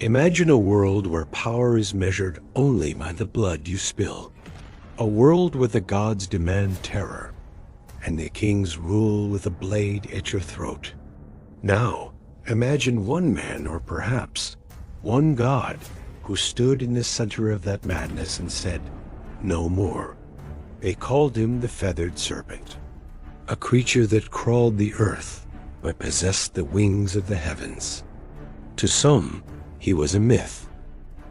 Imagine a world where power is measured only by the blood you spill. A world where the gods demand terror, and the kings rule with a blade at your throat. Now, imagine one man, or perhaps one god, who stood in the center of that madness and said, "No more." They called him the Feathered Serpent, a creature that crawled the earth but possessed the wings of the heavens. To some, he was a myth.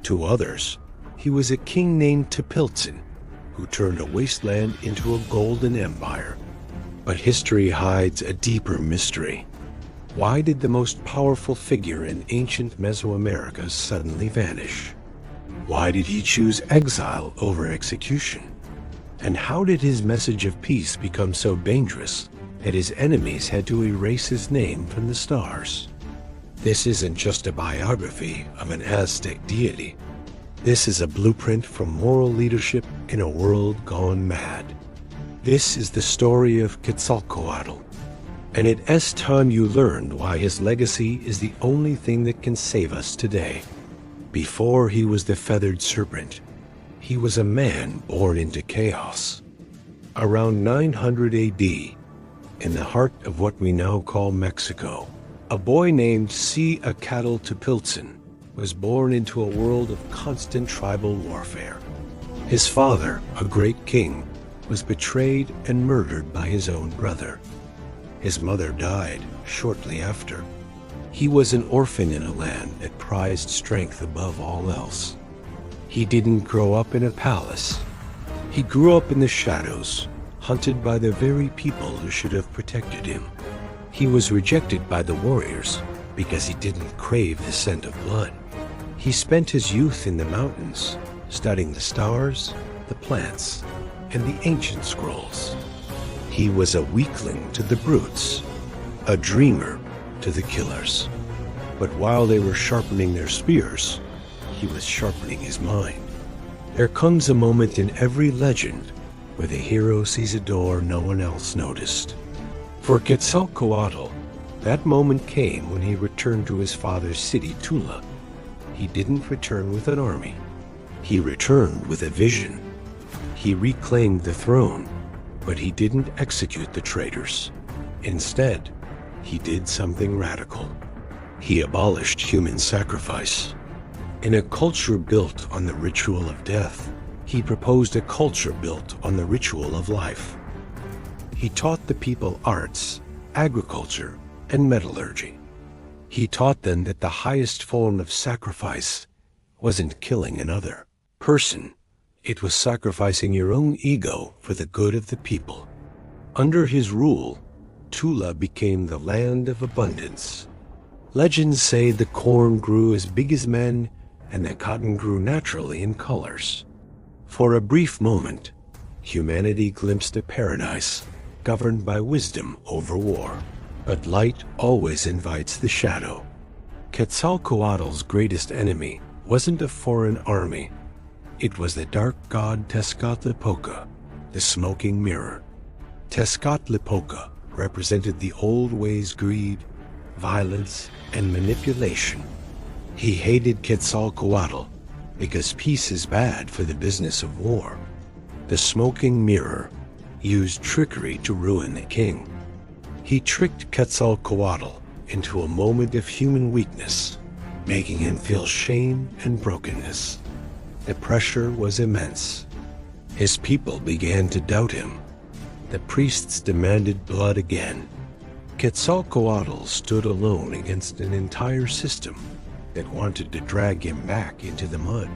To others, he was a king named Topiltzin, who turned a wasteland into a golden empire. But history hides a deeper mystery. Why did the most powerful figure in ancient Mesoamerica suddenly vanish? Why did he choose exile over execution? And how did his message of peace become so dangerous that his enemies had to erase his name from the stars? This isn't just a biography of an Aztec deity. This is a blueprint for moral leadership in a world gone mad. This is the story of Quetzalcoatl, and it is time you learned why his legacy is the only thing that can save us today. Before he was the Feathered Serpent, he was a man born into chaos. Around 900 AD, in the heart of what we now call Mexico, a boy named Ce Acatl Topiltzin was born into a world of constant tribal warfare. His father, a great king, was betrayed and murdered by his own brother. His mother died shortly after. He was an orphan in a land that prized strength above all else. He didn't grow up in a palace. He grew up in the shadows, hunted by the very people who should have protected him. He was rejected by the warriors because he didn't crave the scent of blood. He spent his youth in the mountains, studying the stars, the plants, and the ancient scrolls. He was a weakling to the brutes, a dreamer to the killers. But while they were sharpening their spears, he was sharpening his mind. There comes a moment in every legend where the hero sees a door no one else noticed. For Quetzalcoatl, that moment came when he returned to his father's city, Tula. He didn't return with an army. He returned with a vision. He reclaimed the throne, but he didn't execute the traitors. Instead, he did something radical. He abolished human sacrifice. In a culture built on the ritual of death, he proposed a culture built on the ritual of life. He taught the people arts, agriculture, and metallurgy. He taught them that the highest form of sacrifice wasn't killing another person. It was sacrificing your own ego for the good of the people. Under his rule, Tula became the land of abundance. Legends say the corn grew as big as men and the cotton grew naturally in colors. For a brief moment, humanity glimpsed a paradise governed by wisdom over war. But light always invites the shadow. Quetzalcoatl's greatest enemy wasn't a foreign army. It was the dark god Tezcatlipoca, the smoking mirror. Tezcatlipoca represented the old ways' greed, violence, and manipulation. He hated Quetzalcoatl because peace is bad for the business of war. The smoking mirror used trickery to ruin the king. He tricked Quetzalcoatl into a moment of human weakness, making him feel shame and brokenness. The pressure was immense. His people began to doubt him. The priests demanded blood again. Quetzalcoatl stood alone against an entire system that wanted to drag him back into the mud.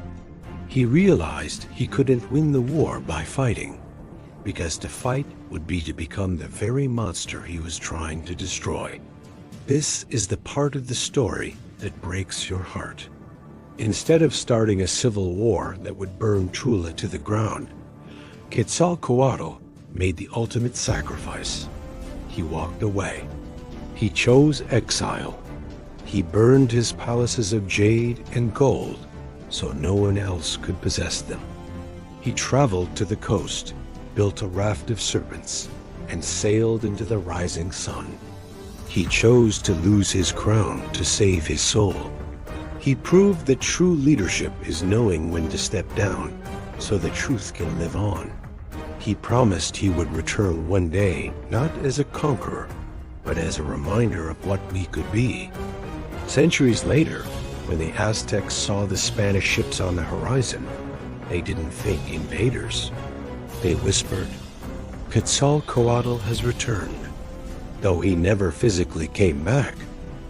He realized he couldn't win the war by fighting, because to fight would be to become the very monster he was trying to destroy. This is the part of the story that breaks your heart. Instead of starting a civil war that would burn Tula to the ground, Quetzalcoatl made the ultimate sacrifice. He walked away. He chose exile. He burned his palaces of jade and gold so no one else could possess them. He traveled to the coast, built a raft of serpents, and sailed into the rising sun. He chose to lose his crown to save his soul. He proved that true leadership is knowing when to step down so the truth can live on. He promised he would return one day, not as a conqueror, but as a reminder of what we could be. Centuries later, when the Aztecs saw the Spanish ships on the horizon, they didn't think invaders. They whispered, "Quetzalcoatl has returned." Though he never physically came back,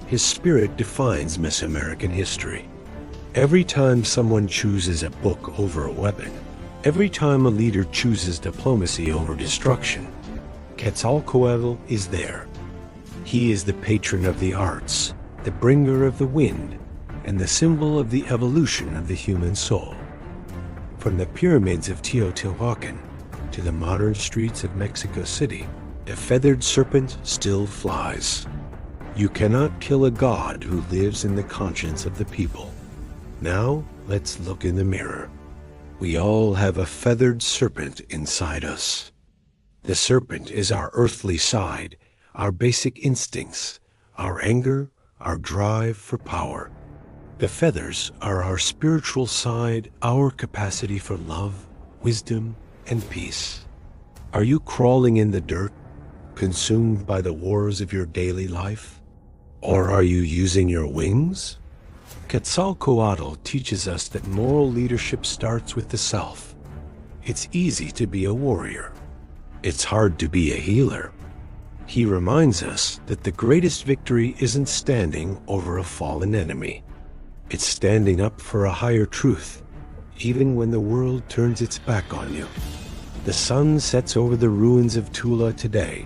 his spirit defines Mesoamerican history. Every time someone chooses a book over a weapon, every time a leader chooses diplomacy over destruction, Quetzalcoatl is there. He is the patron of the arts, the bringer of the wind, and the symbol of the evolution of the human soul. From the pyramids of Teotihuacan to the modern streets of Mexico City, a feathered serpent still flies. You cannot kill a god who lives in the conscience of the people. Now, let's look in the mirror. We all have a feathered serpent inside us. The serpent is our earthly side, our basic instincts, our anger, our drive for power. The feathers are our spiritual side, our capacity for love, wisdom, and peace. Are you crawling in the dirt, consumed by the wars of your daily life? Or are you using your wings? Quetzalcoatl teaches us that moral leadership starts with the self. It's easy to be a warrior. It's hard to be a healer. He reminds us that the greatest victory isn't standing over a fallen enemy. It's standing up for a higher truth, even when the world turns its back on you. The sun sets over the ruins of Tula today,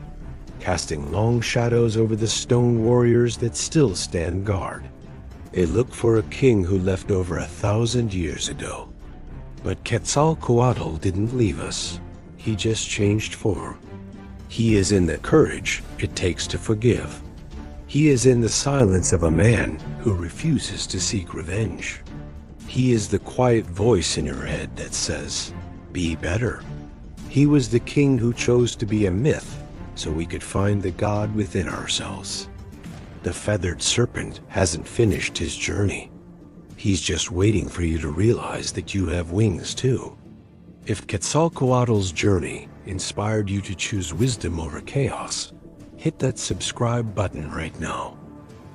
casting long shadows over the stone warriors that still stand guard. They look for a king who left over 1,000 years ago. But Quetzalcoatl didn't leave us. He just changed form. He is in the courage it takes to forgive. He is in the silence of a man who refuses to seek revenge. He is the quiet voice in your head that says, "Be better." He was the king who chose to be a myth so we could find the God within ourselves. The feathered serpent hasn't finished his journey. He's just waiting for you to realize that you have wings too. If Quetzalcoatl's journey inspired you to choose wisdom over chaos, hit that subscribe button right now.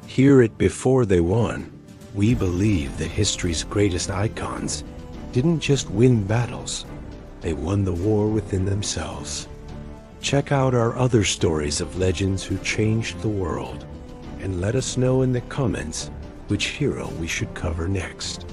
Hear it before they won. We believe that history's greatest icons didn't just win battles, they won the war within themselves. Check out our other stories of legends who changed the world, and let us know in the comments which hero we should cover next.